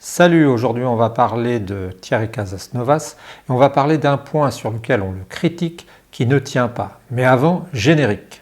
Salut, aujourd'hui on va parler de Thierry Casasnovas et on va parler d'un point sur lequel on le critique qui ne tient pas. Mais avant, générique.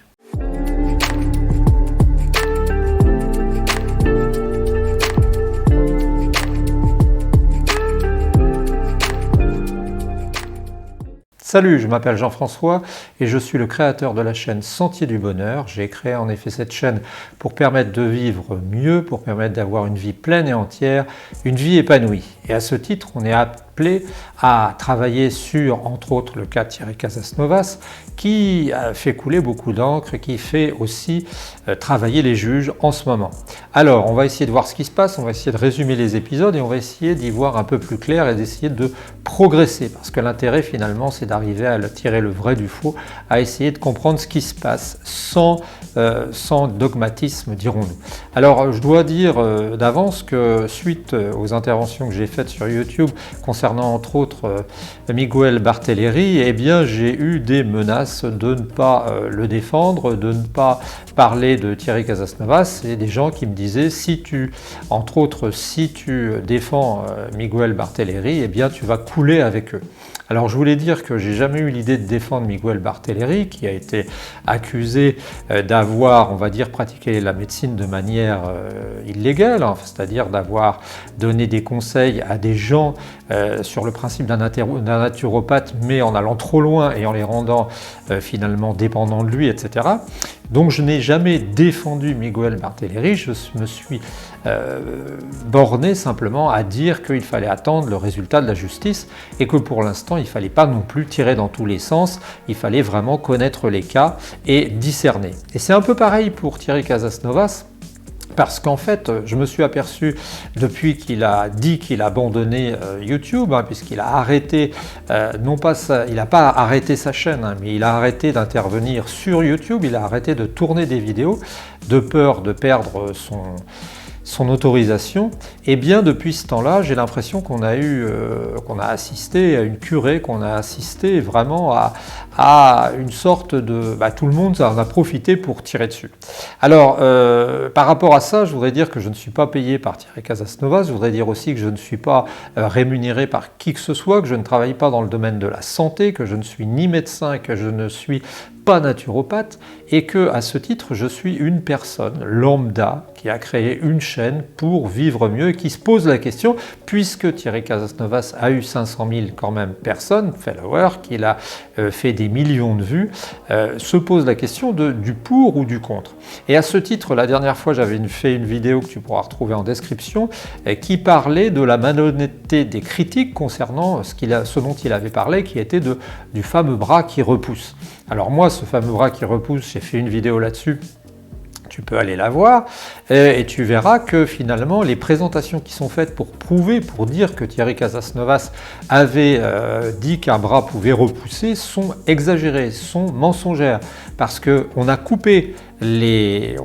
Salut, je m'appelle Jean-François et je suis le créateur de la chaîne Sentier du Bonheur. J'ai créé en effet cette chaîne pour permettre de vivre mieux, pour permettre d'avoir une vie pleine et entière, une vie épanouie. Et à ce titre, on est appelé à travailler sur, entre autres, le cas de Thierry Casasnovas, qui fait couler beaucoup d'encre et qui fait aussi travailler les juges en ce moment. Alors, on va essayer de voir ce qui se passe, on va essayer de résumer les épisodes et on va essayer d'y voir un peu plus clair et d'essayer de progresser. Parce que l'intérêt, finalement, c'est d'arriver à tirer le vrai du faux, à essayer de comprendre ce qui se passe sans dogmatisme, dirons-nous. Alors, je dois dire d'avance que suite aux interventions que j'ai faites sur YouTube concernant entre autres Miguel Barthéléry, eh bien j'ai eu des menaces de ne pas le défendre, de ne pas parler de Thierry Casasnovas, et des gens qui me disaient si tu défends Miguel Barthéléry, eh bien tu vas couler avec eux. Alors je voulais dire que j'ai jamais eu l'idée de défendre Miguel Barthéléry, qui a été accusé d'avoir, on va dire, pratiqué la médecine de manière illégale, hein, c'est-à-dire d'avoir donné des conseils à des gens sur le principe d'un naturopathe, mais en allant trop loin et en les rendant finalement dépendants de lui, etc. Donc je n'ai jamais défendu Miguel Barthéléry, je me suis borné simplement à dire qu'il fallait attendre le résultat de la justice et que pour l'instant il ne fallait pas non plus tirer dans tous les sens, il fallait vraiment connaître les cas et discerner. Et c'est un peu pareil pour Thierry Casasnovas. Parce qu'en fait, je me suis aperçu depuis qu'il a dit qu'il a abandonné YouTube, hein, puisqu'il a arrêté, il n'a pas arrêté sa chaîne, hein, mais il a arrêté d'intervenir sur YouTube, il a arrêté de tourner des vidéos de peur de perdre son autorisation. Et bien depuis ce temps-là, j'ai l'impression qu'on a assisté à une curée, qu'on a assisté vraiment à une sorte de... tout le monde en a profité pour tirer dessus. Alors, par rapport à ça, je voudrais dire que je ne suis pas payé par Thierry Casasnovas, je voudrais dire aussi que je ne suis pas rémunéré par qui que ce soit, que je ne travaille pas dans le domaine de la santé, que je ne suis ni médecin, que je ne suis pas naturopathe, et que à ce titre, je suis une personne lambda qui a créé une chaîne pour vivre mieux et qui se pose la question, puisque Thierry Casasnovas a eu 500 000 quand même personnes, followers, qu'il a fait des millions de vues, se pose la question du pour ou du contre. Et à ce titre, la dernière fois, j'avais fait une vidéo que tu pourras retrouver en description, qui parlait de la malhonnêteté des critiques concernant ce dont il avait parlé, qui était du fameux bras qui repousse. Alors moi, ce fameux bras qui repousse, j'ai fait une vidéo là-dessus, tu peux aller la voir, et tu verras que finalement les présentations qui sont faites pour dire que Thierry Casasnovas avait dit qu'un bras pouvait repousser sont exagérées, sont mensongères, parce qu'on a coupé les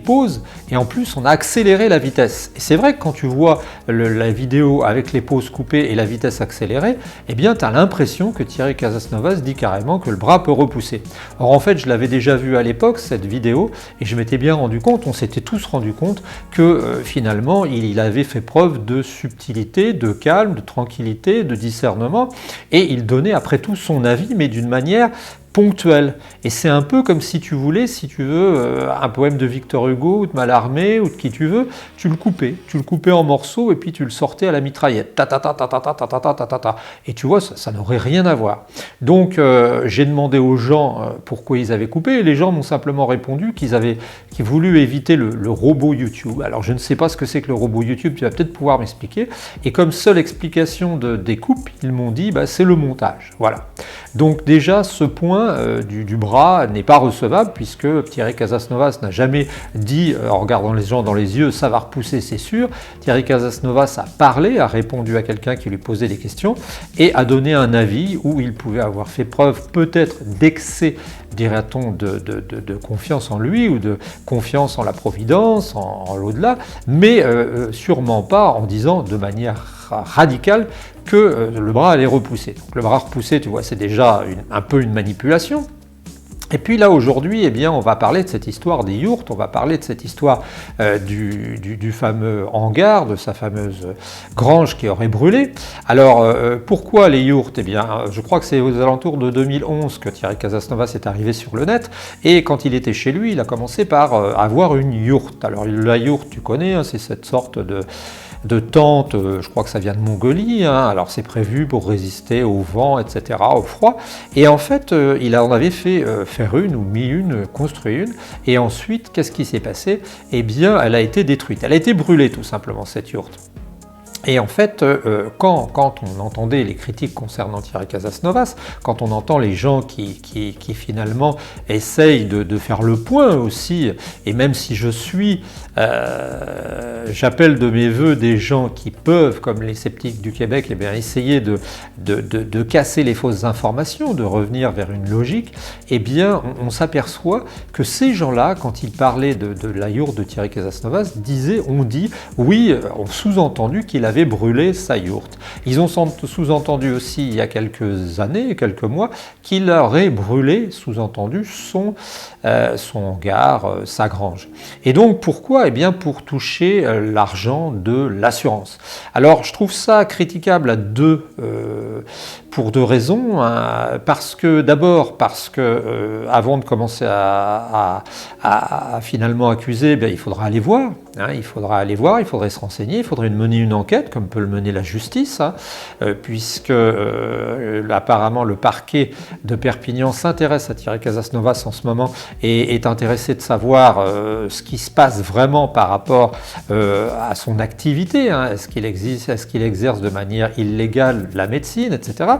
pauses et en plus on a accéléré la vitesse. Et c'est vrai que quand tu vois la vidéo avec les pauses coupées et la vitesse accélérée, eh bien tu as l'impression que Thierry Casasnovas dit carrément que le bras peut repousser. Or en fait je l'avais déjà vu à l'époque cette vidéo et je m'étais bien rendu compte, on s'était tous rendu compte que finalement il avait fait preuve de subtilité, de calme, de tranquillité, de discernement et il donnait après tout son avis mais d'une manière ponctuel. Et c'est un peu comme si tu voulais, si tu veux, un poème de Victor Hugo ou de Mallarmé ou de qui tu veux, tu le coupais en morceaux et puis tu le sortais à la mitraillette. Ta ta ta ta ta ta ta ta ta ta ta ta. Et tu vois, ça n'aurait rien à voir. Donc j'ai demandé aux gens pourquoi ils avaient coupé et les gens m'ont simplement répondu qu'ils voulaient éviter le robot YouTube. Alors je ne sais pas ce que c'est que le robot YouTube, tu vas peut-être pouvoir m'expliquer. Et comme seule explication des coupes, ils m'ont dit c'est le montage. Voilà. Donc déjà ce point du bras n'est pas recevable puisque Thierry Casasnovas n'a jamais dit en regardant les gens dans les yeux ça va repousser c'est sûr. Thierry Casasnovas a parlé, a répondu à quelqu'un qui lui posait des questions et a donné un avis où il pouvait avoir fait preuve peut-être d'excès, dirait-on, de confiance en lui ou de confiance en la providence, en l'au-delà, mais sûrement pas en disant de manière radicale que le bras allait repousser. Donc le bras repoussé, tu vois, c'est déjà un peu une manipulation. Et puis là aujourd'hui, eh bien, on va parler de cette histoire des yourtes, on va parler de cette histoire du fameux hangar, de sa fameuse grange qui aurait brûlé. Alors pourquoi les yourtes? Eh bien, je crois que c'est aux alentours de 2011 que Thierry Casasnovas est arrivé sur le net, et quand il était chez lui, il a commencé par avoir une yourte. Alors la yourte, tu connais, hein, c'est cette sorte de tente, je crois que ça vient de Mongolie, hein. Alors c'est prévu pour résister au vent, etc., au froid. Et en fait, il en avait fait faire une, ou mis une, construit une, et ensuite, qu'est-ce qui s'est passé? Eh bien, elle a été détruite, elle a été brûlée tout simplement, cette yourte. Et en fait, quand on entendait les critiques concernant Thierry Casasnovas, quand on entend les gens qui finalement essayent de faire le point aussi, et même si j'appelle de mes voeux des gens qui peuvent, comme les sceptiques du Québec, eh bien, essayer de casser les fausses informations, de revenir vers une logique, eh bien, on s'aperçoit que ces gens-là, quand ils parlaient de la yourte de Thierry Casasnovas, ont dit, oui, ont sous-entendu qu'il avait brûlé sa yourte. Ils ont sous-entendu aussi, il y a quelques années, quelques mois, qu'il aurait brûlé, sous-entendu, son hangar, sa grange. Et donc, pourquoi? Eh bien, pour toucher l'argent de l'assurance. Alors, je trouve ça critiquable pour deux raisons. Hein. D'abord, parce que avant de commencer à finalement accuser, eh bien, il faudra aller voir. Hein, il faudrait se renseigner, il faudrait mener une enquête, comme peut le mener la justice, hein, puisque apparemment le parquet de Perpignan s'intéresse à Thierry Casasnovas en ce moment et est intéressé de savoir ce qui se passe vraiment par rapport à son activité. Hein. Est-ce qu'il exerce de manière illégale la médecine, etc.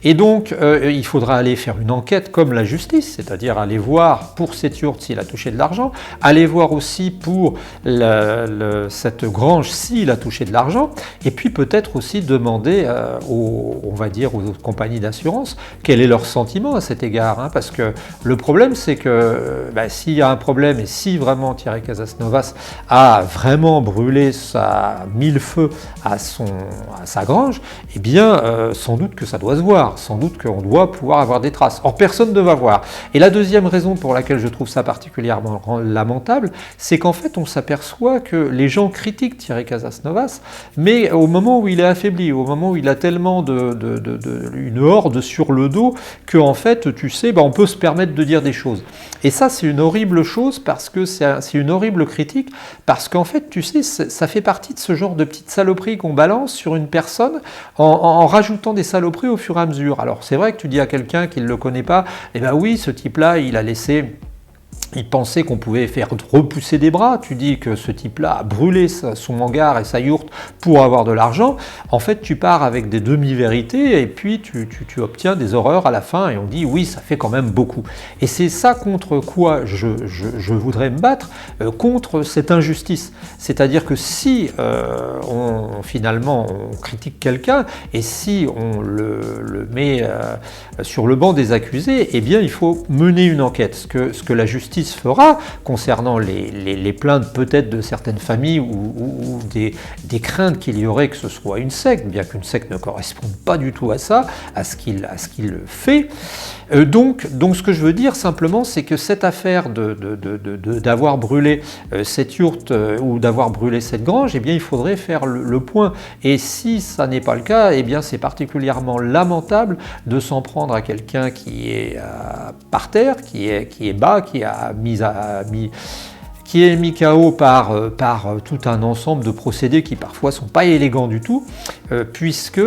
Et donc, il faudra aller faire une enquête comme la justice, c'est-à-dire aller voir pour cette yourte s'il a touché de l'argent, aller voir aussi pour cette grange s'il a touché de l'argent, et puis peut-être aussi demander aux compagnies d'assurance quel est leur sentiment à cet égard, hein, parce que le problème c'est que s'il y a un problème et si vraiment Thierry Casasnovas a vraiment brûlé mis le feu à sa grange, eh bien sans doute que ça doit se voir, sans doute qu'on doit pouvoir avoir des traces. Or personne ne va voir. Et la deuxième raison pour laquelle je trouve ça particulièrement lamentable, c'est qu'en fait on s'aperçoit que les gens critiquent Thierry Casasnovas, mais au moment où il est affaibli, au moment où il a tellement une horde sur le dos, qu'en fait, tu sais, on peut se permettre de dire des choses. Et ça, c'est une horrible chose, parce que c'est une horrible critique, parce qu'en fait, tu sais, ça fait partie de ce genre de petites saloperies qu'on balance sur une personne en rajoutant des saloperies au fur et à mesure. Alors, c'est vrai que tu dis à quelqu'un qui ne le connaît pas, eh bien oui, ce type-là, il pensait qu'on pouvait faire repousser des bras. Tu dis que ce type-là a brûlé son hangar et sa yourte pour avoir de l'argent. En fait, tu pars avec des demi-vérités et puis tu obtiens des horreurs à la fin et on dit oui, ça fait quand même beaucoup. Et c'est ça contre quoi je voudrais me battre, contre cette injustice. C'est-à-dire que si finalement on critique quelqu'un et si on le met sur le banc des accusés, eh bien il faut mener une enquête. Ce que la justice fera concernant les plaintes peut-être de certaines familles ou des craintes qu'il y aurait que ce soit une secte, bien qu'une secte ne corresponde pas du tout à ça, à ce qu'il fait. Donc ce que je veux dire simplement, c'est que cette affaire d'avoir brûlé cette yourte ou d'avoir brûlé cette grange, eh bien il faudrait faire le point. Et si ça n'est pas le cas, eh bien c'est particulièrement lamentable de s'en prendre à quelqu'un qui est par terre, qui est bas, qui est mis KO par tout un ensemble de procédés qui parfois sont pas élégants du tout, puisque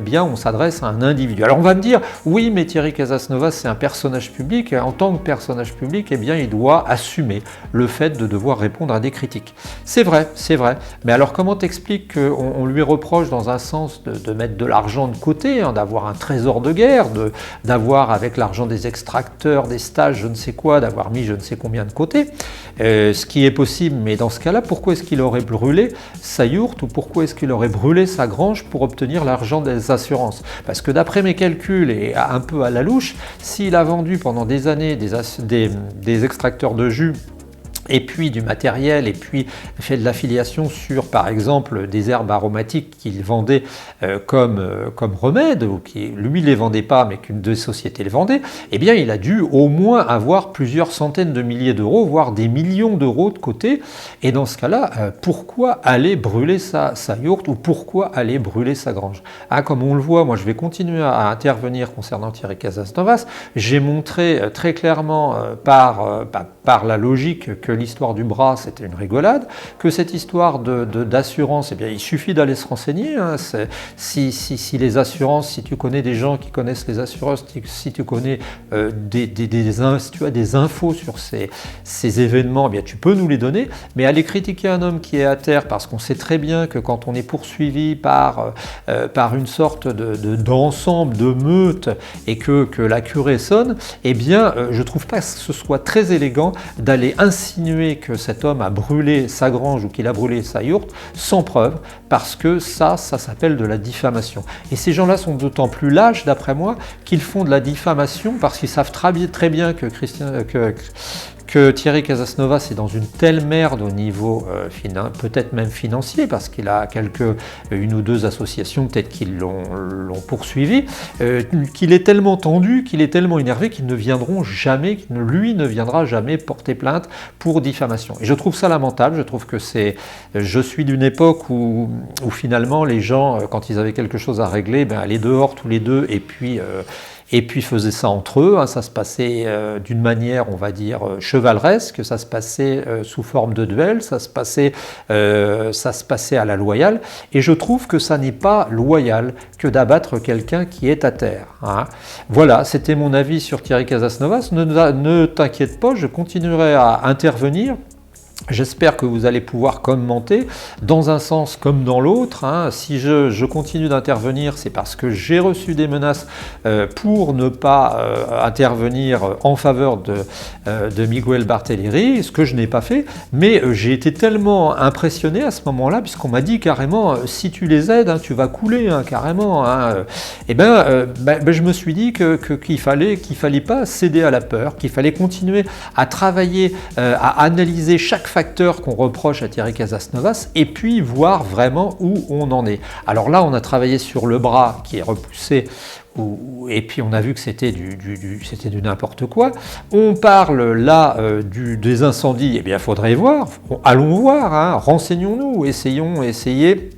bien on s'adresse à un individu. Alors on va me dire, oui, mais Thierry Casasnovas c'est un personnage public, et en tant que personnage public, eh bien il doit assumer le fait de devoir répondre à des critiques. C'est vrai, mais alors comment t'expliques qu'on lui reproche dans un sens de mettre de l'argent de côté, hein, d'avoir un trésor de guerre, d'avoir avec l'argent des extracteurs, des stages, je ne sais quoi, d'avoir mis je ne sais combien de côté, ce qui est possible, mais dans ce cas-là, pourquoi est-ce qu'il aurait brûlé sa yourte ou pourquoi est-ce qu'il aurait brûlé sa grange pour obtenir l'argent des assurances? Parce que d'après mes calculs et un peu à la louche, s'il a vendu pendant des années des extracteurs de jus et puis du matériel, et puis fait de l'affiliation sur, par exemple, des herbes aromatiques qu'il vendait comme remède, ou qui lui les vendait pas, mais qu'une de sociétés les vendait, eh bien il a dû au moins avoir plusieurs centaines de milliers d'euros, voire des millions d'euros de côté. Et dans ce cas-là, pourquoi aller brûler sa yourte, ou pourquoi aller brûler sa grange? Comme on le voit, moi je vais continuer à intervenir concernant Thierry Casasnovas. J'ai montré très clairement par la logique que l'histoire du bras c'était une rigolade, que cette histoire d'assurance, eh bien il suffit d'aller se renseigner. Si les assurances, si tu connais des gens qui connaissent les assurances, si tu connais si tu as des infos sur ces événements, eh bien tu peux nous les donner. Mais aller critiquer un homme qui est à terre, parce qu'on sait très bien que quand on est poursuivi par une sorte d'ensemble, de meute, et que la curée sonne, eh bien je trouve pas que ce soit très élégant d'aller insinuer que cet homme a brûlé sa grange ou qu'il a brûlé sa yourte sans preuve, parce que ça s'appelle de la diffamation. Et ces gens-là sont d'autant plus lâches, d'après moi, qu'ils font de la diffamation parce qu'ils savent très bien que Thierry Casasnovas est dans une telle merde au niveau peut-être même financier, parce qu'il a une ou deux associations peut-être qui l'ont poursuivi, qu'il est tellement tendu, qu'il est tellement énervé qu'ils ne viendront jamais, lui ne viendra jamais porter plainte pour diffamation. Et je trouve ça lamentable. Je trouve que je suis d'une époque où finalement les gens, quand ils avaient quelque chose à régler, allaient dehors tous les deux et puis faisaient ça entre eux. Ça se passait d'une manière, on va dire, chevaleresque, ça se passait sous forme de duel, ça se passait à la loyale, et je trouve que ça n'est pas loyal que d'abattre quelqu'un qui est à terre. Voilà, c'était mon avis sur Thierry Casasnovas. Ne t'inquiète pas, je continuerai à intervenir. J'espère que vous allez pouvoir commenter dans un sens comme dans l'autre. Si je continue d'intervenir, c'est parce que j'ai reçu des menaces pour ne pas intervenir en faveur de Miguel Barthéléry, ce que je n'ai pas fait, mais j'ai été tellement impressionné à ce moment-là, puisqu'on m'a dit carrément, si tu les aides, tu vas couler, carrément. Je me suis dit qu'il fallait pas céder à la peur, qu'il fallait continuer à travailler, à analyser chaque facteur qu'on reproche à Thierry Casasnovas, et puis voir vraiment où on en est. Alors là, on a travaillé sur le bras qui est repoussé, et puis on a vu que c'était du n'importe quoi. On parle là des incendies, eh bien il faudrait voir, allons voir, renseignons-nous, essayez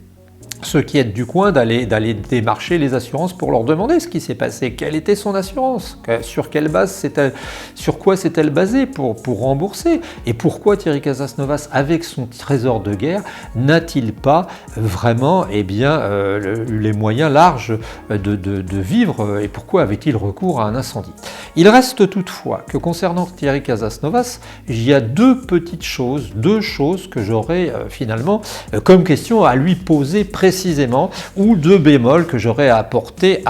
ceux qui êtes du coin d'aller démarcher les assurances pour leur demander ce qui s'est passé, quelle était son assurance, sur quelle base sur quoi s'est-elle basée pour rembourser, et pourquoi Thierry Casasnovas, avec son trésor de guerre, n'a-t-il pas vraiment les moyens larges de vivre, et pourquoi avait-il recours à un incendie? Il reste toutefois que concernant Thierry Casasnovas, il y a deux choses que j'aurais finalement comme question à lui poser précisément, ou deux bémols que j'aurais à apporter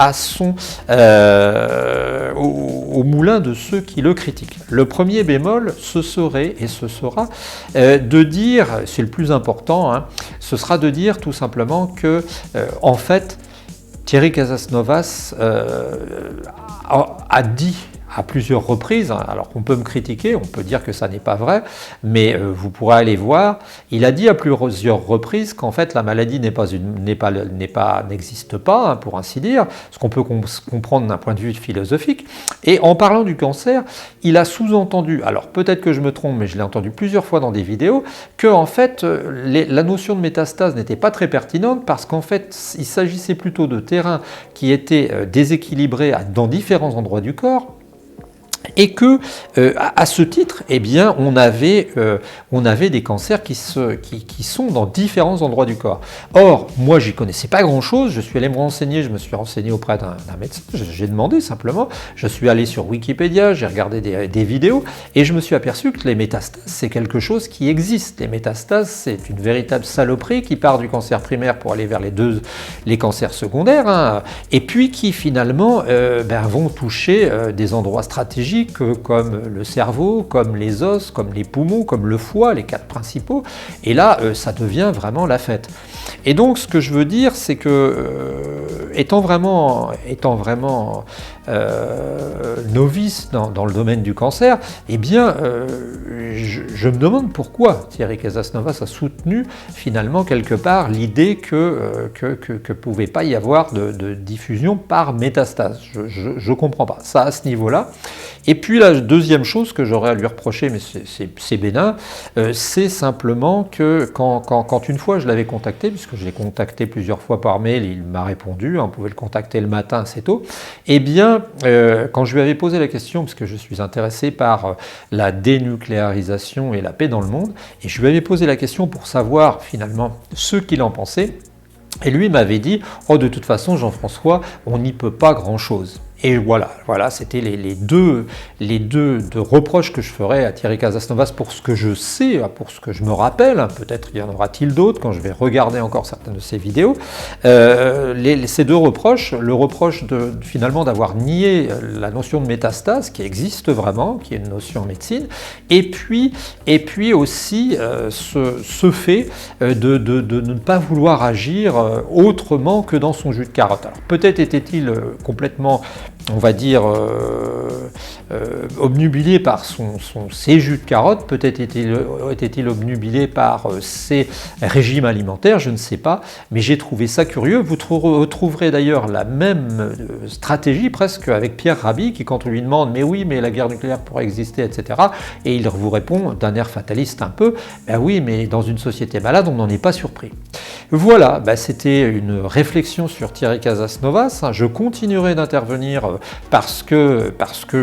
au moulin de ceux qui le critiquent. Le premier bémol, ce sera de dire, c'est le plus important, ce sera de dire tout simplement que, en fait, Thierry Casasnovas a dit à plusieurs reprises, alors qu'on peut me critiquer, on peut dire que ça n'est pas vrai, mais vous pourrez aller voir, il a dit à plusieurs reprises qu'en fait la maladie n'existe pas, pour ainsi dire, ce qu'on peut comprendre d'un point de vue philosophique, et en parlant du cancer, il a sous-entendu, alors peut-être que je me trompe, mais je l'ai entendu plusieurs fois dans des vidéos, que en fait la notion de métastase n'était pas très pertinente, parce qu'en fait il s'agissait plutôt de terrains qui étaient déséquilibrés dans différents endroits du corps, et que à ce titre, eh bien, on avait des cancers qui sont dans différents endroits du corps. Or, moi, j'y connaissais pas grand-chose. Je suis allé me renseigner. Je me suis renseigné auprès d'un médecin. J'ai demandé simplement. Je suis allé sur Wikipédia. J'ai regardé des vidéos et je me suis aperçu que les métastases, c'est quelque chose qui existe. Les métastases, c'est une véritable saloperie qui part du cancer primaire pour aller vers les cancers secondaires, et puis qui finalement vont toucher des endroits stratégiques comme le cerveau, comme les os, comme les poumons, comme le foie, les quatre principaux, et là ça devient vraiment la fête. Et donc ce que je veux dire, c'est que étant vraiment novice dans le domaine du cancer, eh bien, je me demande pourquoi Thierry Casasnovas a soutenu finalement quelque part l'idée que pouvait pas y avoir de diffusion par métastase. Je ne comprends pas ça à ce niveau-là. Et puis la deuxième chose que j'aurais à lui reprocher, mais c'est bénin, c'est simplement que quand une fois je l'avais contacté, puisque je l'ai contacté plusieurs fois par mail, il m'a répondu, on pouvait le contacter le matin assez tôt, eh bien, quand je lui avais posé la question, parce que je suis intéressé par la dénucléarisation et la paix dans le monde, et je lui avais posé la question pour savoir finalement ce qu'il en pensait, et lui m'avait dit « Oh, de toute façon, Jean-François, on n'y peut pas grand-chose ». Et voilà, c'était les deux reproches que je ferais à Thierry Casasnovas pour ce que je sais, pour ce que je me rappelle. Peut-être y en aura-t-il d'autres quand je vais regarder encore certaines de ces vidéos. Ces deux reproches, le reproche finalement d'avoir nié la notion de métastase qui existe vraiment, qui est une notion en médecine, et puis aussi ce fait de ne pas vouloir agir autrement que dans son jus de carotte. Alors peut-être était-il complètement, on va dire, obnubilé par ses jus de carotte, peut-être était-il obnubilé par ses régimes alimentaires, je ne sais pas, mais j'ai trouvé ça curieux. Vous retrouverez d'ailleurs la même stratégie presque avec Pierre Rabhi, qui quand on lui demande « mais oui, mais la guerre nucléaire pourrait exister, etc. » et il vous répond d'un air fataliste un peu « ben oui, mais dans une société malade, on n'en est pas surpris ». Voilà, c'était une réflexion sur Thierry Casasnovas. Je continuerai d'intervenir parce que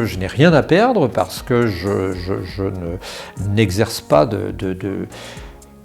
je n'ai rien à perdre, parce que je n'exerce pas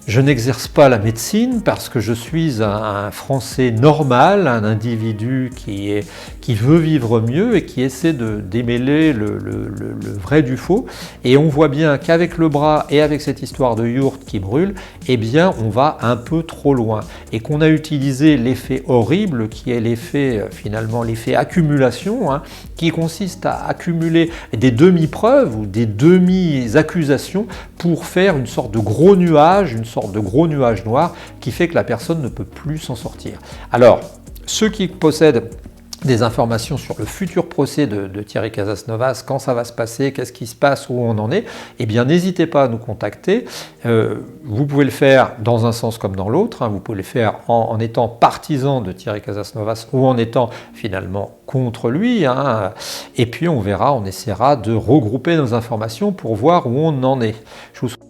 je n'exerce pas la médecine parce que je suis un Français normal, un individu qui veut vivre mieux et qui essaie de démêler le vrai du faux. Et on voit bien qu'avec le bras et avec cette histoire de yourte qui brûle, eh bien on va un peu trop loin. Et qu'on a utilisé l'effet horrible qui est l'effet, finalement, l'effet accumulation, qui consiste à accumuler des demi-preuves ou des demi-accusations pour faire une sorte de gros nuage, une sorte de gros nuage noir qui fait que la personne ne peut plus s'en sortir. Alors, ceux qui possèdent des informations sur le futur procès de Thierry Casasnovas, quand ça va se passer, qu'est-ce qui se passe, où on en est, eh bien n'hésitez pas à nous contacter. Vous pouvez le faire dans un sens comme dans l'autre, vous pouvez le faire en étant partisan de Thierry Casasnovas ou en étant finalement contre lui, et puis on verra, on essaiera de regrouper nos informations pour voir où on en est. Je vous souhaite